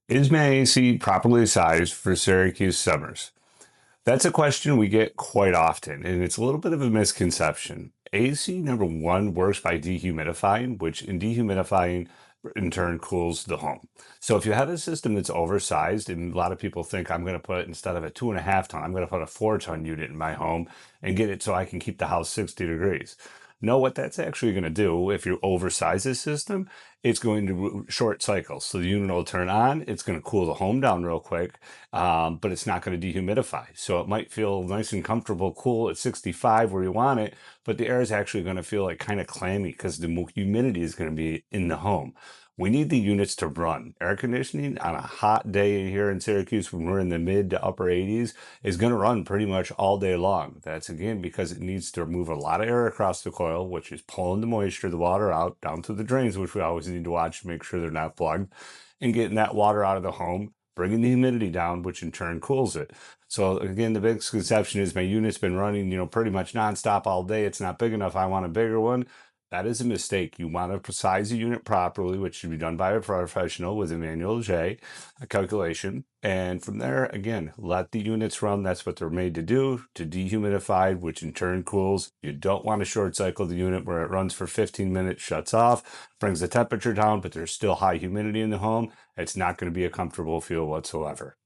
Is my AC properly sized for Syracuse summers? That's a question we get quite often, and it's a little bit of a misconception. AC, number one, works by dehumidifying, which in dehumidifying in turn cools the home. So if you have a system that's oversized, and a lot of people think I'm going to put, instead of a 2.5 ton, I'm going to put a 4 ton unit in my home and get it so I can keep the house 60 degrees. No, what that's actually going to do, if you oversize this system, it's going to short cycle. So the unit will turn on, it's going to cool the home down real quick, but it's not going to dehumidify. So it might feel nice and comfortable, cool at 65 where you want it, but the air is actually going to feel like kind of clammy because the humidity is going to be in the home. We need the units to run. Air conditioning on a hot day here in Syracuse when we're in the mid to upper 80s is going to run pretty much all day long. That's again because it needs to move a lot of air across the coil, which is pulling the moisture, the water out down to the drains, which we always need to watch to make sure they're not plugged, and getting that water out of the home, bringing the humidity down, which in turn cools it. So again, the big misconception is my unit's been running, pretty much nonstop all day. It's not big enough. I want a bigger one. That is a mistake. You want to size the unit properly, which should be done by a professional with a manual J, a calculation. And from there, again, let the units run. That's what they're made to do, to dehumidify, which in turn cools. You don't want to short cycle the unit where it runs for 15 minutes, shuts off, brings the temperature down, but there's still high humidity in the home. It's not going to be a comfortable feel whatsoever.